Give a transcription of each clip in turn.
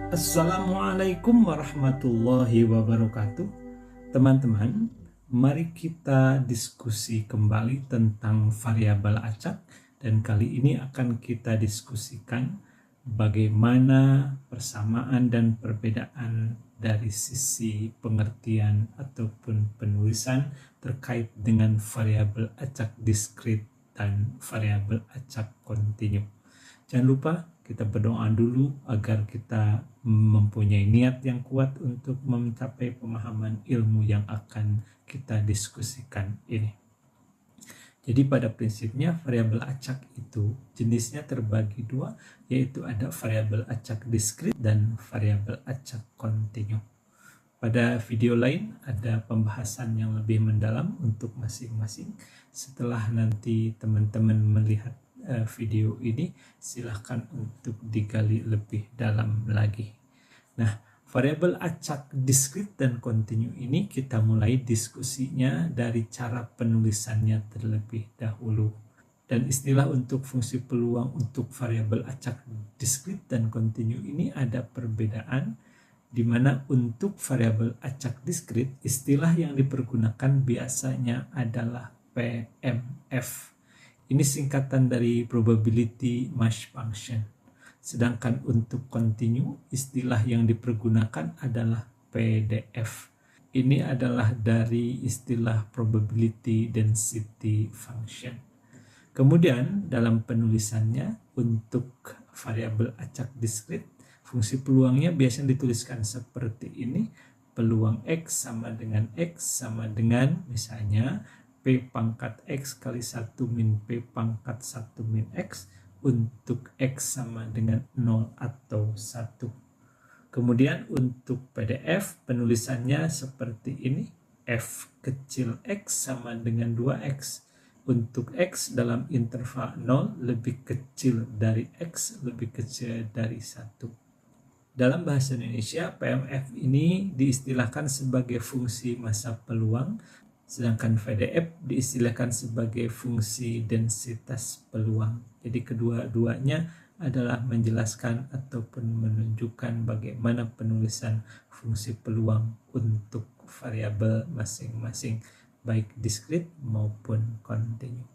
Assalamualaikum warahmatullahi wabarakatuh. Teman-teman, mari kita diskusi kembali tentang variabel acak, dan kali ini akan kita diskusikan bagaimana persamaan dan perbedaan dari sisi pengertian ataupun penulisan terkait dengan variabel acak diskrit dan variabel acak kontinu. Jangan lupa kita berdoa dulu agar kita mempunyai niat yang kuat untuk mencapai pemahaman ilmu yang akan kita diskusikan ini. Jadi pada prinsipnya variabel acak itu jenisnya terbagi dua, yaitu ada variabel acak diskrit dan variabel acak kontinu. Pada video lain ada pembahasan yang lebih mendalam untuk masing-masing. Setelah nanti teman-teman melihat video ini, silahkan untuk digali lebih dalam lagi. Nah, variabel acak diskrit dan kontinu ini kita mulai diskusinya dari cara penulisannya terlebih dahulu. Dan istilah untuk fungsi peluang untuk variabel acak diskrit dan kontinu ini ada perbedaan, di mana untuk variabel acak diskrit istilah yang dipergunakan biasanya adalah PMF. Ini singkatan dari probability mass function. Sedangkan untuk kontinu istilah yang dipergunakan adalah PDF. Ini adalah dari istilah probability density function. Kemudian dalam penulisannya untuk variabel acak diskrit, fungsi peluangnya biasanya dituliskan seperti ini. Peluang X sama dengan misalnya P pangkat X kali 1 min P pangkat 1 min X untuk X sama dengan 0 atau 1. Kemudian untuk PDF penulisannya seperti ini. F kecil X sama dengan 2X. Untuk X dalam interval 0 lebih kecil dari X lebih kecil dari 1. Dalam bahasa Indonesia, PMF ini diistilahkan sebagai fungsi massa peluang, sedangkan VDF diistilahkan sebagai fungsi densitas peluang. Jadi kedua-duanya adalah menjelaskan ataupun menunjukkan bagaimana penulisan fungsi peluang untuk variabel masing-masing, baik diskrit maupun kontinu.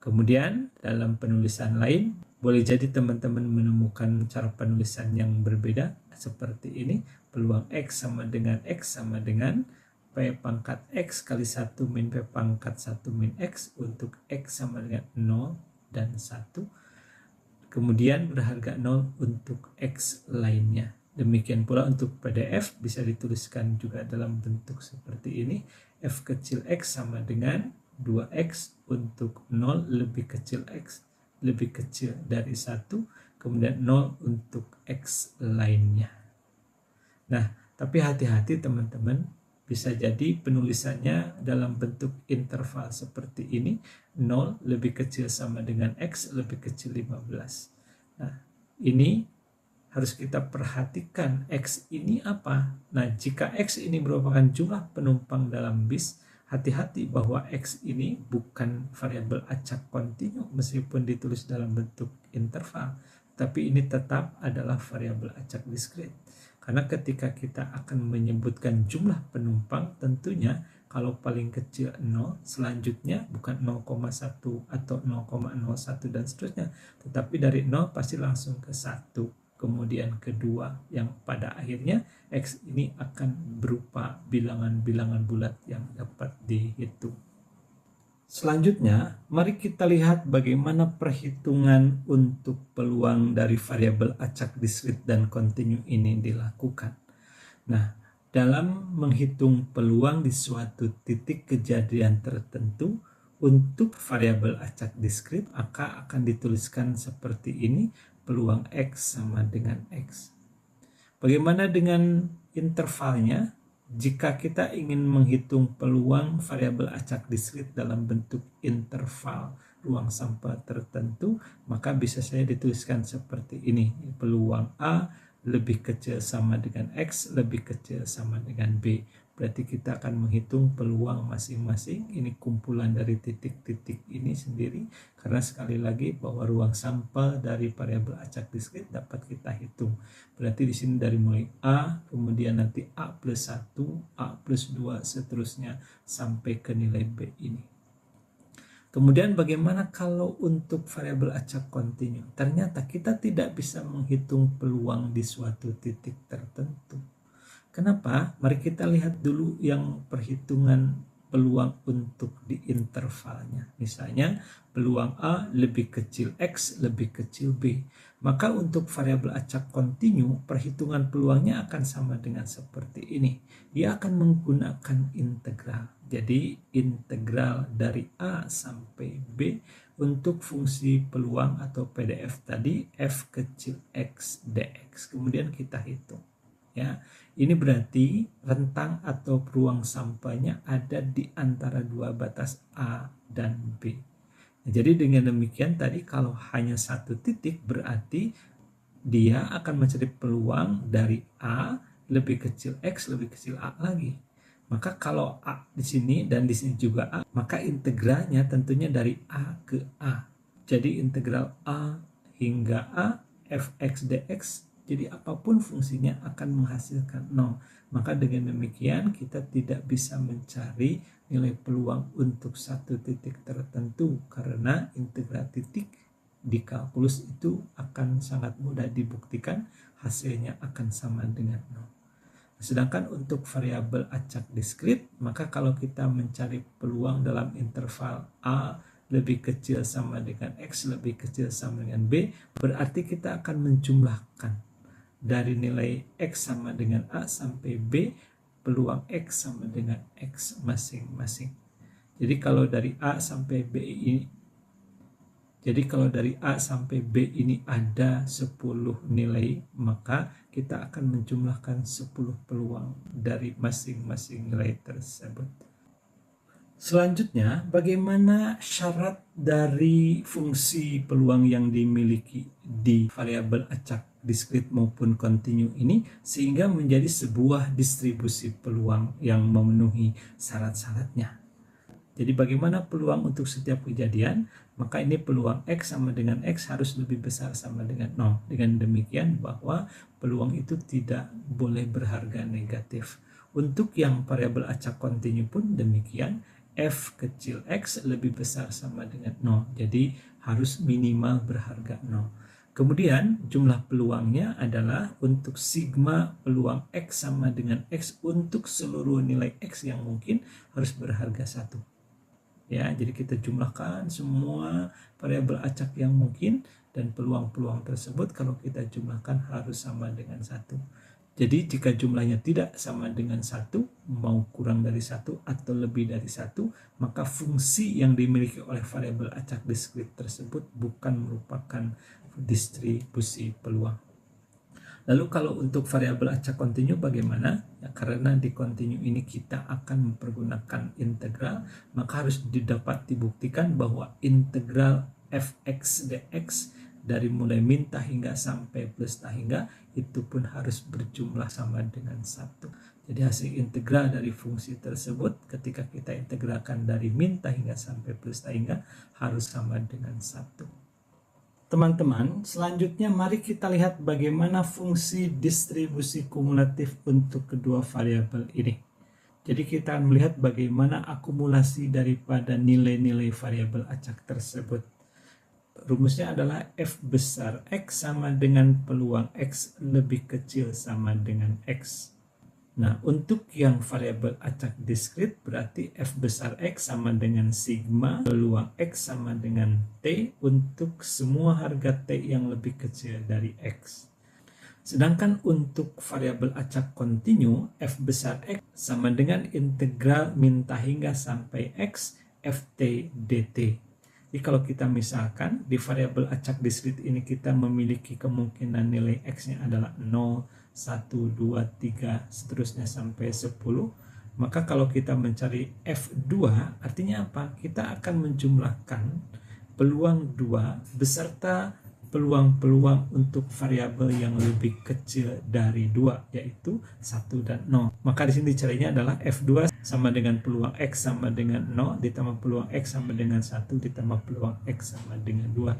Kemudian dalam penulisan lain, boleh jadi teman-teman menemukan cara penulisan yang berbeda seperti ini. Peluang X sama dengan P pangkat X kali 1 min P pangkat 1 min X untuk X sama dengan 0 dan 1. Kemudian berharga 0 untuk X lainnya. Demikian pula untuk PDF bisa dituliskan juga dalam bentuk seperti ini. F kecil X sama dengan 2X untuk 0 lebih kecil X lebih kecil dari 1. Kemudian 0 untuk X lainnya. Nah, tapi hati-hati teman-teman. Bisa jadi penulisannya dalam bentuk interval seperti ini. 0 lebih kecil sama dengan X lebih kecil 15. Nah, ini harus kita perhatikan X ini apa. Nah, jika X ini merupakan jumlah penumpang dalam bis, hati-hati bahwa X ini bukan variabel acak kontinu meskipun ditulis dalam bentuk interval. Tapi ini tetap adalah variabel acak diskrit. Karena ketika kita akan menyebutkan jumlah penumpang, tentunya kalau paling kecil 0, selanjutnya bukan 0,1 atau 0,01 dan seterusnya, tetapi dari 0 pasti langsung ke 1, kemudian kedua, yang pada akhirnya X ini akan berupa bilangan-bilangan bulat yang dapat dihitung. Selanjutnya, mari kita lihat bagaimana perhitungan untuk peluang dari variabel acak diskrit dan kontinu ini dilakukan. Nah, dalam menghitung peluang di suatu titik kejadian tertentu, untuk variabel acak diskrit maka akan dituliskan seperti ini, peluang X sama dengan X. Bagaimana dengan intervalnya? Jika kita ingin menghitung peluang variabel acak diskrit dalam bentuk interval ruang sampel tertentu, maka bisa saya dituliskan seperti ini. Peluang A lebih kecil sama dengan X lebih kecil sama dengan B. berarti kita akan menghitung peluang masing-masing. Ini kumpulan dari titik-titik ini sendiri, karena sekali lagi bahwa ruang sampel dari variabel acak diskrit dapat kita hitung. Berarti di sini dari mulai A, kemudian nanti A plus 1, A plus 2, seterusnya sampai ke nilai B ini. Kemudian bagaimana kalau untuk variabel acak kontinu? Ternyata kita tidak bisa menghitung peluang di suatu titik tertentu. Kenapa? Mari kita lihat dulu yang perhitungan peluang untuk di intervalnya. Misalnya peluang A lebih kecil X lebih kecil B. Maka untuk variabel acak kontinu, perhitungan peluangnya akan sama dengan seperti ini. Dia akan menggunakan integral. Jadi integral dari A sampai B untuk fungsi peluang atau PDF tadi f kecil X dx. Kemudian kita hitung. Ya, ini berarti rentang atau ruang sampelnya ada di antara dua batas A dan B. Nah, jadi dengan demikian tadi kalau hanya satu titik berarti dia akan mencari peluang dari A lebih kecil X lebih kecil A lagi. Maka kalau A di sini dan di sini juga A, maka integralnya tentunya dari A ke A. Jadi integral A hingga A fx dx. Jadi apapun fungsinya akan menghasilkan 0. Maka dengan demikian kita tidak bisa mencari nilai peluang untuk satu titik tertentu karena integral titik di kalkulus itu akan sangat mudah dibuktikan, hasilnya akan sama dengan 0. Sedangkan untuk variabel acak diskrit, maka kalau kita mencari peluang dalam interval A lebih kecil sama dengan X lebih kecil sama dengan B, berarti kita akan menjumlahkan dari nilai X sama dengan A sampai B, peluang X sama dengan X masing-masing. Jadi kalau dari A sampai B ini, ada 10 nilai, maka kita akan menjumlahkan 10 peluang dari masing-masing nilai tersebut. Selanjutnya, bagaimana syarat dari fungsi peluang yang dimiliki di variabel acak diskrit maupun kontinu ini sehingga menjadi sebuah distribusi peluang yang memenuhi syarat-syaratnya. Jadi bagaimana peluang untuk setiap kejadian? Maka ini peluang X sama dengan X harus lebih besar sama dengan 0. Dengan demikian bahwa peluang itu tidak boleh berharga negatif. Untuk yang variabel acak kontinu pun demikian, f kecil X lebih besar sama dengan 0. Jadi harus minimal berharga 0. Kemudian jumlah peluangnya adalah untuk sigma peluang X sama dengan X untuk seluruh nilai X yang mungkin harus berharga 1. Ya, jadi kita jumlahkan semua variabel acak yang mungkin dan peluang-peluang tersebut kalau kita jumlahkan harus sama dengan 1. Jadi jika jumlahnya tidak sama dengan 1, mau kurang dari 1 atau lebih dari 1, maka fungsi yang dimiliki oleh variabel acak diskrit tersebut bukan merupakan distribusi peluang. Lalu kalau untuk variabel acak kontinu bagaimana? Ya, karena di kontinu ini kita akan mempergunakan integral, maka harus dapat dibuktikan bahwa integral fx dx dari mulai min tah hingga sampai plus tah hingga itu pun harus berjumlah sama dengan 1. Jadi hasil integral dari fungsi tersebut ketika kita integralkan dari min tah hingga sampai plus tah hingga harus sama dengan 1. Teman-teman, selanjutnya mari kita lihat bagaimana fungsi distribusi kumulatif untuk kedua variabel ini. Jadi kita akan melihat bagaimana akumulasi daripada nilai-nilai variabel acak tersebut. Rumusnya adalah f besar X sama dengan peluang X lebih kecil sama dengan X. Nah, untuk yang variabel acak diskrit berarti f besar X sama dengan sigma peluang X sama dengan T untuk semua harga T yang lebih kecil dari X. Sedangkan untuk variabel acak kontinu, f besar X sama dengan integral min tah hingga sampai X ft dt. Jadi kalau kita misalkan di variabel acak diskrit ini kita memiliki kemungkinan nilai X-nya adalah 0, 1, 2, 3, seterusnya sampai 10. Maka kalau kita mencari F2 artinya apa? Kita akan menjumlahkan peluang 2 beserta peluang-peluang untuk variabel yang lebih kecil dari 2, yaitu 1 dan 0. Maka di sini caranya adalah F2 sama dengan peluang X sama dengan 0 ditambah peluang X sama dengan 1 ditambah peluang X sama dengan 2.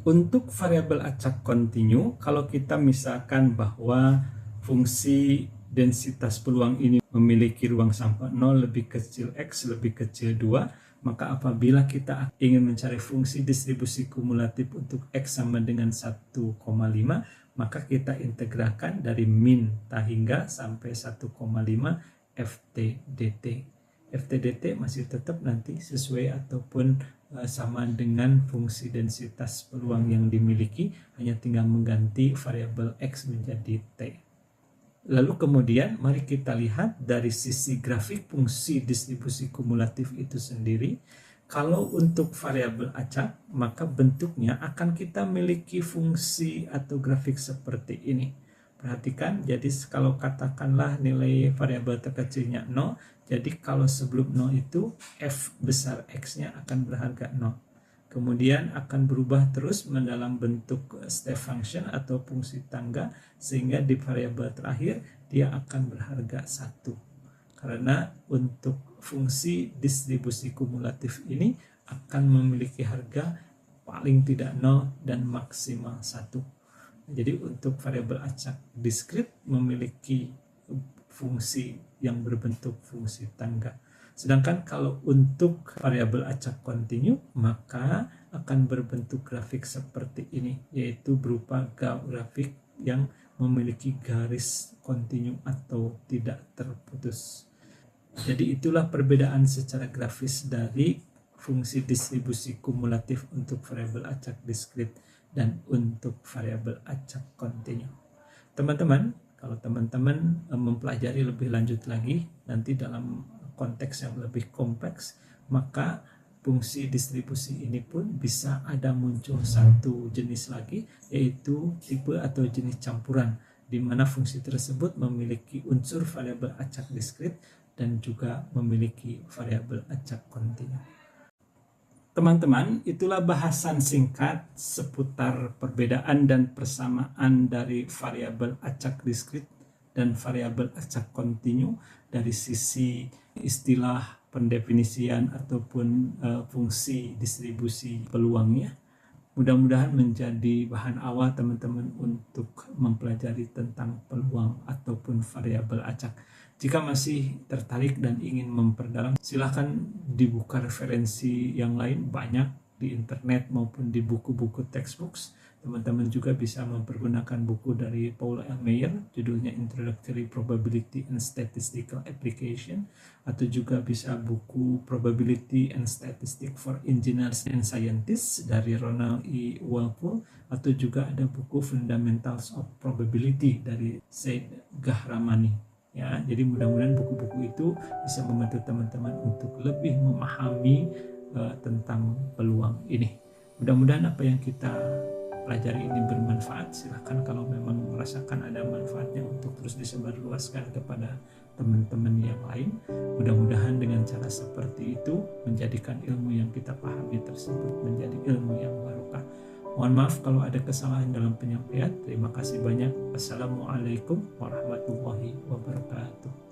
Untuk variabel acak kontinu, kalau kita misalkan bahwa fungsi densitas peluang ini memiliki ruang sampel 0 lebih kecil X lebih kecil 2, maka apabila kita ingin mencari fungsi distribusi kumulatif untuk X sama dengan 1,5, maka kita integralkan dari min tahingga sampai 1,5 Ft dt. Ft dt masih tetap nanti sesuai ataupun sama dengan fungsi densitas peluang yang dimiliki, hanya tinggal mengganti variabel X menjadi T. Lalu kemudian mari kita lihat dari sisi grafik fungsi distribusi kumulatif itu sendiri. Kalau untuk variabel acak, maka bentuknya akan kita miliki fungsi atau grafik seperti ini. Perhatikan, jadi kalau katakanlah nilai variabel terkecilnya 0, jadi kalau sebelum 0 itu f besar x-nya akan berharga 0. Kemudian akan berubah terus mendalam bentuk step function atau fungsi tangga, sehingga di variabel terakhir dia akan berharga 1. Karena untuk fungsi distribusi kumulatif ini akan memiliki harga paling tidak 0 dan maksimal 1. Jadi untuk variabel acak diskrit memiliki fungsi yang berbentuk fungsi tangga. Sedangkan kalau untuk variabel acak kontinu, maka akan berbentuk grafik seperti ini, yaitu berupa grafik yang memiliki garis kontinu atau tidak terputus. Jadi itulah perbedaan secara grafis dari fungsi distribusi kumulatif untuk variabel acak diskrit dan untuk variabel acak kontinu. Teman-teman, kalau teman-teman mempelajari lebih lanjut lagi nanti dalam konteks yang lebih kompleks, maka fungsi distribusi ini pun bisa ada muncul satu jenis lagi, yaitu tipe atau jenis campuran, di mana fungsi tersebut memiliki unsur variabel acak diskrit dan juga memiliki variabel acak kontinu. Teman-teman, itulah bahasan singkat seputar perbedaan dan persamaan dari variabel acak diskrit dan variabel acak kontinu dari sisi istilah pendefinisian ataupun fungsi distribusi peluangnya. Mudah-mudahan menjadi bahan awal teman-teman untuk mempelajari tentang peluang ataupun variabel acak. Jika masih tertarik dan ingin memperdalam, silahkan dibuka referensi yang lain, banyak di internet maupun di buku-buku textbooks. Teman-teman juga bisa mempergunakan buku dari Paul L. Meyer, judulnya Introductory Probability and Statistical Application, atau juga bisa buku Probability and Statistics for Engineers and Scientists dari Ronald E. Walpole, atau juga ada buku Fundamentals of Probability dari Said Gahramani. Ya, jadi mudah-mudahan buku-buku itu bisa membantu teman-teman untuk lebih memahami tentang peluang ini. Mudah-mudahan apa yang kita pelajari ini bermanfaat. Silahkan kalau memang merasakan ada manfaatnya untuk terus disebarluaskan kepada teman-teman yang lain. Mudah-mudahan dengan cara seperti itu menjadikan ilmu yang kita pahami tersebut menjadi ilmu yang barokah. Mohon maaf kalau ada kesalahan dalam penyampaian. Terima kasih banyak. Wassalamualaikum warahmatullahi wabarakatuh.